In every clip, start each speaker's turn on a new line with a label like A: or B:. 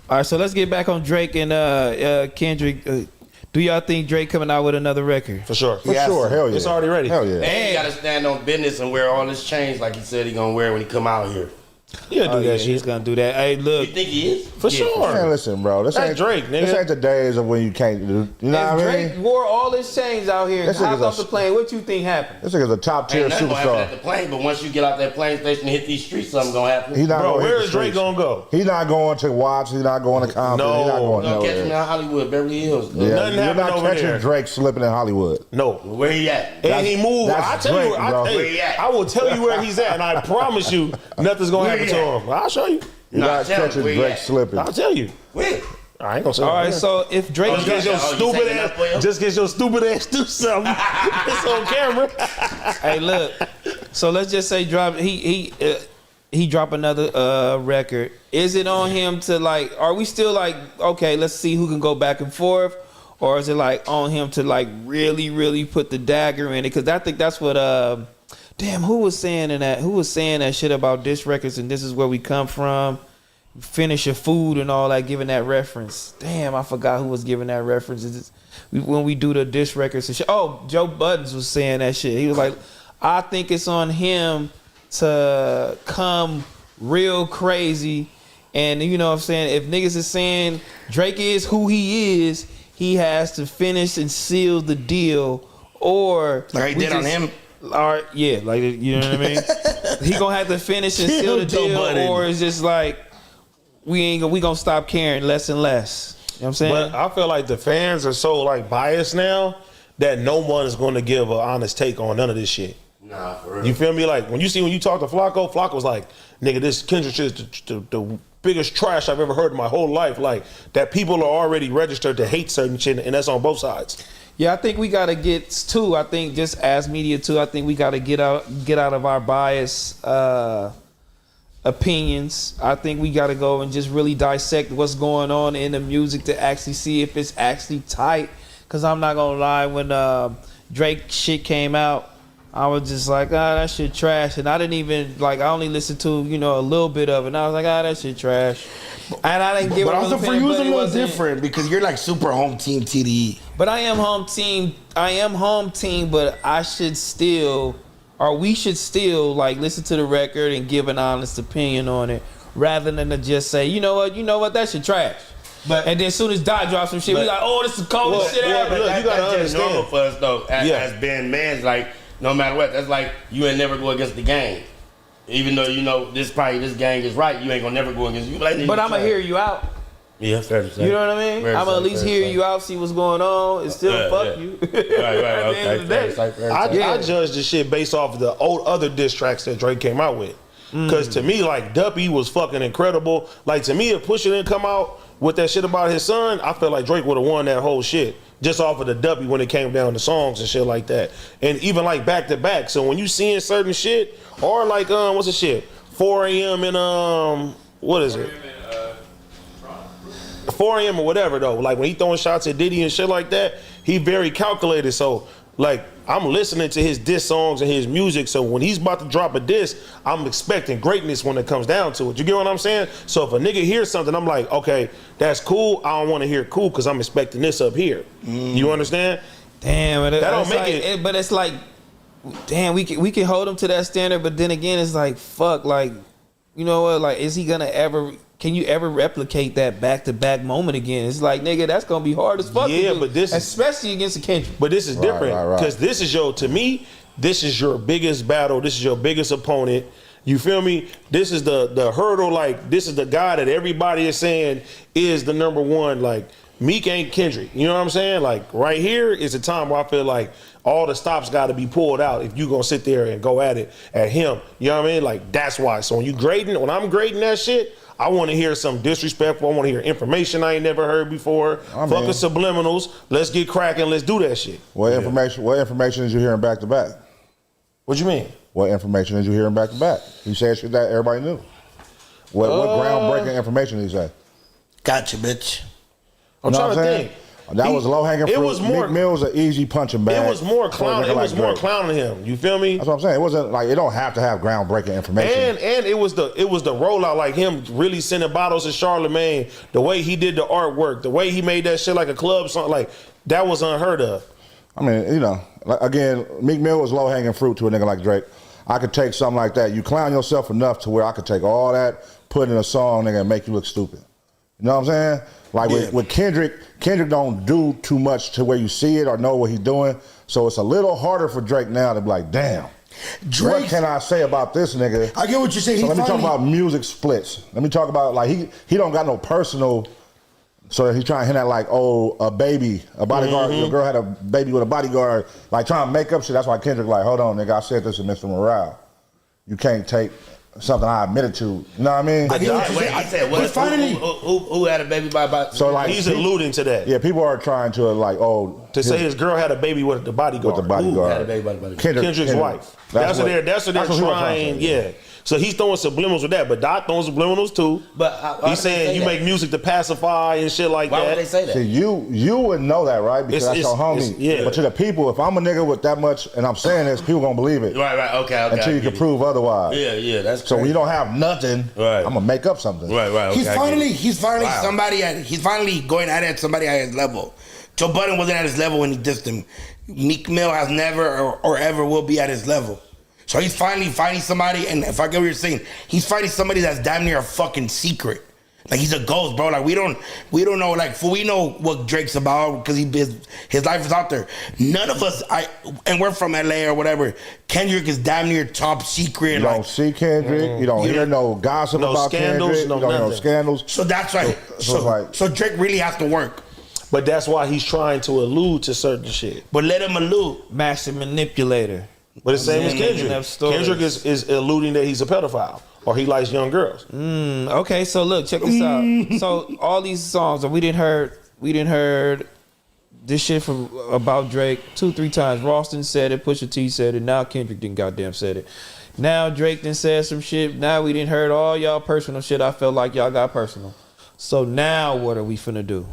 A: All right, so let's get back on Drake and Kendrick. Do y'all think Drake coming out with another record?
B: For sure.
C: For sure. Hell yeah.
B: It's already ready.
C: Hell yeah.
D: And he got to stand on business and wear all his chains like he said he gonna wear when he come out here.
B: He'll do that shit.
A: He's gonna do that. Hey, look.
D: You think he is?
B: For sure.
C: Man, listen, bro. This
B: That's
C: ain't
B: Drake, nigga.
C: This ain't the days of when you can't do. You know what I mean?
A: Drake wore all his chains out here and
C: This
A: hopped
C: nigga's
A: off the plane. What you think happened?
C: This nigga's a top tier
D: Ain't nothing gonna happen at
C: superstar.
D: the plane, but once you get out that plane station and hit these streets, something gonna happen.
C: He's not
B: Bro,
C: gonna hit
B: where
C: the
B: is Drake
C: streets.
B: gonna go?
C: He's not going to Watts. He's not going to Compton. He's not going
D: Don't catch him
C: nowhere.
D: in Hollywood, Beverly Hills.
C: Yeah,
B: Nothing
C: you're
B: happened
C: not
B: over
C: catching
B: there.
C: Drake slipping in Hollywood.
B: No.
D: Where he at?
B: And he moved.
C: that's
B: I tell
C: Drake,
B: you,
C: bro.
D: Where he at?
B: I will tell you where he's at, and I promise you, nothing's gonna
D: Where
B: happen
D: he
B: to
D: at?
B: him. I'll show you.
C: You're
D: Nah,
C: not
D: tell him
C: catching
D: where he
C: Drake
D: at.
C: slipping.
B: I'll tell you.
D: Where?
B: I ain't gonna say.
A: All right,
B: it.
A: so if Drake
B: Just get your
D: you
B: stupid
D: taking that for him?
B: ass. Just get your stupid ass do something. It's on camera.
A: hey, look. So let's just say he drop another record. Is it on him to like? Are we still like okay? Let's see who can go back and forth, or is it like on him to like really put the dagger in it? Because I think that's what damn, who was saying that? Who was saying that shit about diss records and this is where we come from? Finish your food and all that, giving that reference. Damn, I forgot who was giving that reference. When we do the diss records and shit. Oh, Joe Buttons was saying that shit. He was like, I think it's on him to come real crazy. And you know what I'm saying? If niggas is saying Drake is who he is, he has to finish and seal the deal. Or
D: Like he did on him?
A: All right, yeah, like you know what I mean? He gonna have to finish and seal the
B: Joe
A: deal,
B: Budden.
A: or it's just like we gonna stop caring less and less. You know what I'm saying?
B: But I feel like the fans are so like biased now that no one is going to give an honest take on none of this shit.
D: Nah, for real.
B: You feel me? Like when you talk to Flacco was like, nigga, this Kendrick shit is the biggest trash I've ever heard in my whole life. Like that people are already registered to hate certain shit, and that's on both sides.
A: Yeah, I think we gotta get too. I think just as media too. I think we gotta get out of our bias opinions. I think we gotta go and just really dissect what's going on in the music to actually see if it's actually tight. Cause I'm not gonna lie, when Drake shit came out, I was just like, that shit trash. And I didn't even like. I only listened to a little bit of it. And I was like, that shit trash. And I didn't give.
D: But also for you, it's a little
A: wasn't
D: different because you're like super home team TDE.
A: But I am home team, but I should still, or we should still like listen to the record and give an honest opinion on it, rather than to just say, you know what, that shit trash.
B: But
A: and then as soon as Dot drops some shit, we like, oh, this is the coldest shit ever.
B: look, you gotta
D: That's just normal
B: understand.
D: for us though. As being mans, like no matter what, that's like you ain't never go against the gang. Even though this gang is right, you ain't gonna never go against you. Like,
A: But I'm gonna hear you out.
D: Yeah, fair to say.
A: You know what I mean?
D: Fair
A: I'm
D: to
A: gonna at
D: say,
A: least
D: fair
A: hear
D: to say.
A: you out, see what's going on, and still fuck you.
D: Right,
A: At the end of the day.
D: fair to say.
B: I judge the shit based off of the old other diss tracks that Drake came out with. Because to me, like, Duppy was fucking incredible. Like, to me, if Pusha didn't come out with that shit about his son, I feel like Drake would have won that whole shit. Just off of the Duppy when it came down to songs and shit like that. And even like back to back. So when you seeing certain shit, or like, what's the shit? 4 a.m. and, what is it? 4 a.m. or whatever though. Like when he throwing shots at Diddy and shit like that, he very calculated. So like I'm listening to his diss songs and his music. So when he's about to drop a diss, I'm expecting greatness when it comes down to it. You get what I'm saying? So if a nigga hears something, I'm like, okay, that's cool. I don't want to hear cool because I'm expecting this up here. You understand?
A: Damn, that
B: don't make
A: like,
B: it.
A: But it's like, damn, we can hold him to that standard. But then again, it's like, fuck, like, you know what? Like, is he gonna ever? Can you ever replicate that back-to-back moment again? It's like, nigga, that's gonna be hard as fuck.
B: Yeah,
A: to do,
B: but this,
A: especially against a Kendrick.
B: but this is different because
C: right.
B: this is to me, this is your biggest battle. This is your biggest opponent. You feel me? This is the hurdle. Like this is the guy that everybody is saying is the number one. Like Meek ain't Kendrick. You know what I'm saying? Like right here is a time where I feel like all the stops got to be pulled out if you gonna sit there and go at it at him. You know what I mean? Like that's why. So when I'm grading that shit, I want to hear some disrespectful. I want to hear information I ain't never heard before. Fucking subliminals. Let's get cracking. Let's do that shit.
C: What information is you hearing back to back?
B: What you mean?
C: What information is you hearing back to back? He said shit that everybody knew. What groundbreaking information did he say?
D: Gotcha, bitch.
B: I'm trying to think.
C: That was low hanging fruit.
B: It was more.
C: Meek Mill's an easy punching bag.
B: It was more clown. It was more clowning him. You feel me?
C: That's what I'm saying. It wasn't like it don't have to have groundbreaking information.
B: And it was the rollout, like him really sending bottles to Charlemagne, the way he did the artwork, the way he made that shit like a club song, like that was unheard of.
C: I mean, you know, like, again, Meek Mill was low hanging fruit to a nigga like Drake. I could take something like that. You clown yourself enough to where I could take all that, put it in a song, nigga, and make you look stupid. You know what I'm saying? Like with Kendrick don't do too much to where you see it or know what he's doing. So it's a little harder for Drake now to be like, damn. Drake, what can I say about this nigga?
E: I get what you're saying.
C: So let me talk about music splits. Let me talk about like he don't got no personal. So he's trying to hint at like, oh, a baby, a bodyguard. Your girl had a baby with a bodyguard, like trying to make up shit. That's why Kendrick like, hold on, nigga, I said this to Mr. Morale. You can't take something I admitted to. You know what I mean?
E: I get what you're saying.
D: I said, what? Who had a baby by?
C: So like
B: he's alluding to that.
C: Yeah, people are trying to like,
B: say his girl had a baby with the bodyguard.
C: With the bodyguard.
D: Who had a baby by the bodyguard?
B: Kendrick's wife. That's what they're trying. Yeah. So he's throwing subliminals with that, but Doc throwing subliminals too.
D: But
B: he's saying you make music to pacify and shit like that.
D: Why would they say that?
C: See, you wouldn't know that, right? Because that's your homie.
B: Yeah.
C: But to the people, if I'm a nigga with that much and I'm saying this, people gonna believe it.
D: Right, okay.
C: Until you can prove otherwise.
D: Yeah, that's crazy.
C: So when you don't have nothing,
D: right.
C: I'm gonna make up something.
D: Right, okay.
E: He's finally going at somebody at his level. Joe Budden wasn't at his level when he dissed him. Meek Mill has never or ever will be at his level. So he's finally fighting somebody, and if I get what you're saying, he's fighting somebody that's damn near a fucking secret. Like he's a ghost, bro. Like we don't know. Like we know what Drake's about because his life is out there. None of us, and we're from LA or whatever. Kendrick is damn near top secret.
C: You don't see Kendrick. You don't hear no gossip about
B: scandals,
C: Kendrick. You don't hear no scandals.
E: So that's right. So Drake really has to work.
B: But that's why he's trying to allude to certain shit.
E: But let him allude.
A: Master manipulator.
B: But the same as Kendrick. Kendrick is alluding that he's a pedophile or he likes young girls.
A: Okay, so look, check this out. So all these songs that we didn't heard this shit from about Drake 2-3 times. Ralston said it, Pusha T said it. Now Kendrick didn't goddamn said it. Now Drake done said some shit. Now we didn't heard all y'all personal shit. I felt like y'all got personal. So now what are we finna do?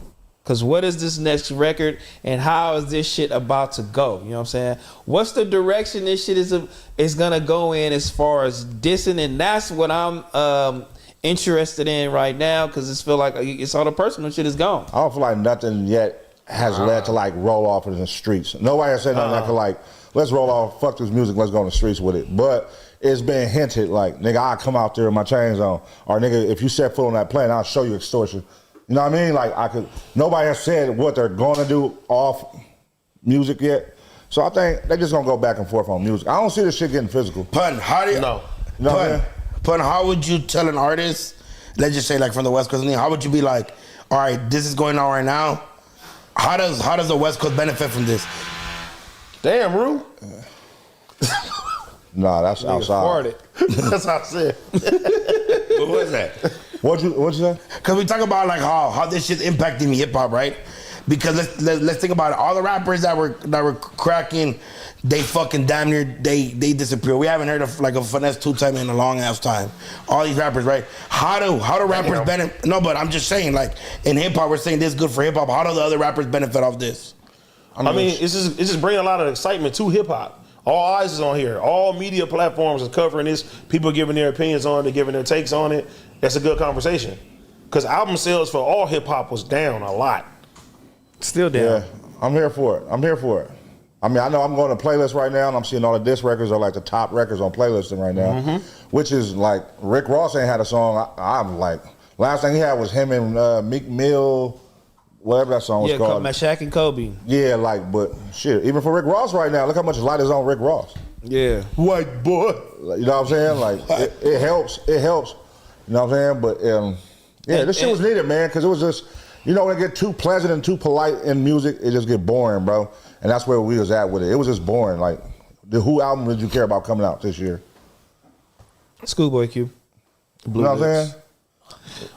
A: Because what is this next record and how is this shit about to go? You know what I'm saying? What's the direction this shit is going to go in as far as dissing? And that's what I'm interested in right now because it's feel like it's all the personal shit is gone.
C: I don't feel like nothing yet has led to like roll off in the streets. Nobody has said nothing that could like, let's roll off, fuck this music, let's go on the streets with it. But it's been hinted like, nigga, I'll come out there with my chains on. Or nigga, if you set foot on that plane, I'll show you extortion. You know what I mean? Like nobody has said what they're gonna do off music yet. So I think they're just gonna go back and forth on music. I don't see this shit getting physical.
E: Pun, how do you know? You know what I mean? Pun, how would you tell an artist, let's just say like from the West Coast, how would you be like, all right, this is going on right now. How does the West Coast benefit from this?
B: Damn, Rue.
C: Nah, that's outside.
B: That's how I said.
D: What was that?
C: What'd you say?
E: Because we talk about like how this shit's impacting hip hop, right? Because let's think about it. All the rappers that were cracking, they fucking damn near they disappear. We haven't heard of like a Finesse 2-Time in a long ass time. All these rappers, right? How do rappers benefit? No, but I'm just saying, like in hip hop, we're saying this is good for hip hop. How do the other rappers benefit off this?
B: I mean, it's just bringing a lot of excitement to hip hop. All eyes is on here. All media platforms are covering this. People giving their opinions on it, giving their takes on it. That's a good conversation. Because album sales for all hip hop was down a lot.
A: Still down.
C: Yeah, I'm here for it. I mean, I know I'm going to playlist right now, and I'm seeing all the diss records are like the top records on playlisting right now, which is like Rick Ross ain't had a song. I'm like, last thing he had was him and Meek Mill, whatever that song was called.
A: Yeah, Shaq and Kobe.
C: Yeah, like, but shit, even for Rick Ross right now, look how much light is on Rick Ross.
A: Yeah.
C: White boy. You know what I'm saying? Like, it helps. It helps. You know what I'm saying? But, yeah, this shit was needed, man, because it was just, you know, when it get too pleasant and too polite in music, it just get boring, bro. And that's where we was at with it. It was just boring. Like, who album did you care about coming out this year?
A: Schoolboy Q.
C: You know what I'm saying?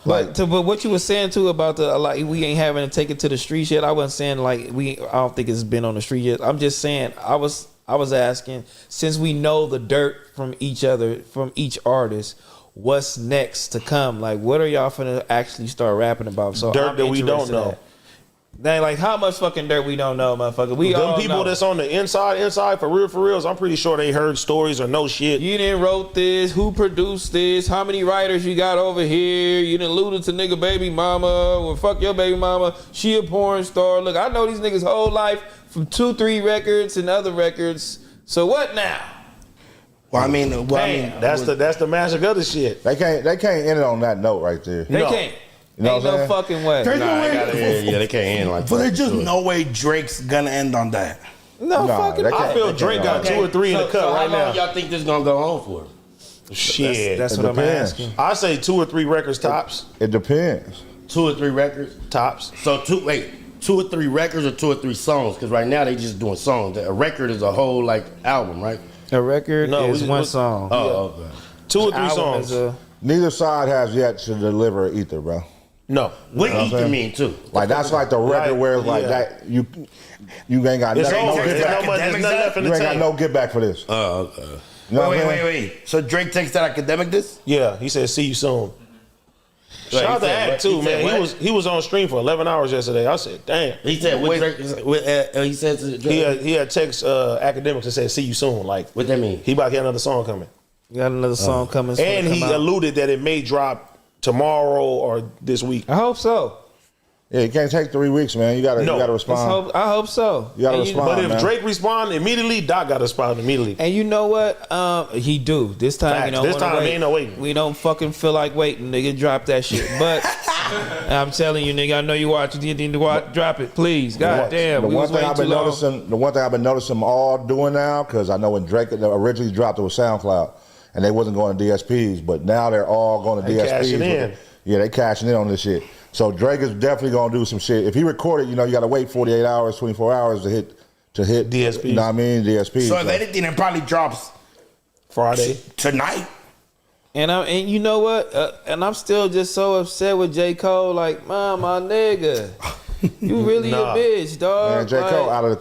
A: But what you were saying too about the like we ain't having to take it to the streets yet. I wasn't saying like I don't think it's been on the street yet. I'm just saying I was asking, since we know the dirt from each other, from each artist, what's next to come? Like, what are y'all finna actually start rapping about? So
B: Dirt
A: I'm
B: that we don't
A: interested in
B: know.
A: that. Dang, like how much fucking dirt we don't know, motherfucker. We
B: Them
A: all
B: people
A: know.
B: that's on the inside for reals, I'm pretty sure they heard stories or know shit.
A: You didn't wrote this. Who produced this? How many writers you got over here? You done alluded to nigga baby mama. Well, fuck your baby mama. She a porn star. Look, I know these niggas' whole life from 2-3 records and other records. So what now?
E: Well, I mean,
B: That's the magic of the shit.
C: They can't end it on that note right there.
A: They
B: No.
A: can't.
C: You know
A: Ain't
C: what I'm
A: no
C: saying?
A: fucking way.
E: There's no way.
D: Yeah, they can't end like
E: But
D: that.
E: there's just no way Drake's gonna end on that.
A: No
C: Nah,
A: fucking
C: they
A: way.
C: can't.
B: I feel Drake got 2 or 3 in the cut
D: so
B: right
D: how long
B: now.
D: y'all think this gonna go on for?
B: Shit.
A: That's
C: It
A: what I'm
C: depends.
A: asking.
B: I say 2 or 3 records tops.
C: It depends.
D: 2 or 3 records.
B: Tops.
D: So 2 or 3 records or 2 or 3 songs? Because right now they just doing songs. A record is a whole like album, right?
A: A record
B: No,
A: is
B: we-
A: one
B: we-
A: song.
D: Oh, okay.
B: 2 or 3
A: Album
B: songs.
A: is a-
C: Neither side has yet to deliver either, bro.
B: No.
D: What
C: I'm
D: Ether
C: saying?
D: mean too?
C: Like that's like the record
B: Right,
C: where it's like
B: yeah.
C: that you ain't got
B: It's
C: nothing,
B: over.
C: no
B: There's
C: get back.
B: no much- there's nothing left in
C: You
B: the
C: ain't got
B: tank.
C: no get back for this.
D: Oh, okay.
C: You know what I'm
E: Wait.
C: saying?
E: So Drake takes that academic this?
B: Yeah, he said see you soon.
D: Wait,
B: Shout out
D: he
B: to
D: said
B: Act
D: what?
B: too,
D: He said
B: man.
D: what?
B: He was on stream for 11 hours yesterday. I said, damn.
D: He said what Drake? He said to Drake.
B: He had text Academics and said see you soon. Like
D: What that mean?
B: he about to get another song coming.
A: You got another song coming.
B: And he alluded that it may drop tomorrow or this week.
A: I hope so.
C: Yeah, you can't take 3 weeks, man. You gotta
B: No.
C: respond.
A: I hope so.
C: You gotta
A: And
C: respond.
B: But if
C: man.
B: Drake respond immediately, Doc got to respond immediately.
A: And you know what? He do. This time,
B: Facts.
A: you don't
B: This
A: wanna
B: time,
A: wait.
B: ain't no waiting.
A: We don't fucking feel like waiting, nigga. Drop that shit. But I'm telling you, nigga, I know you watch. You need to watch. Drop it, please. God damn.
C: The
A: We
C: one
A: was
C: thing
A: waiting
C: I've
A: too
C: been
A: long.
C: noticing, the one thing I've been noticing them all doing now, because I know when Drake originally dropped it was SoundCloud, and they wasn't going to DSPs, but now they're all going to
B: They
C: DSPs.
B: cashing in.
C: Yeah, they cashing in on this shit. So Drake is definitely going to do some shit. If he recorded, you got to wait 48 hours, 24 hours to hit
B: DSPs.
C: You know what I mean? DSPs.
E: So if anything, it probably drops
B: Friday.
E: tonight.
A: And you know what? And I'm still just so upset with J. Cole. Like, my nigga, you really
B: Nah.
A: a bitch, dog.
C: Man, J. Cole
A: Like,
C: out of the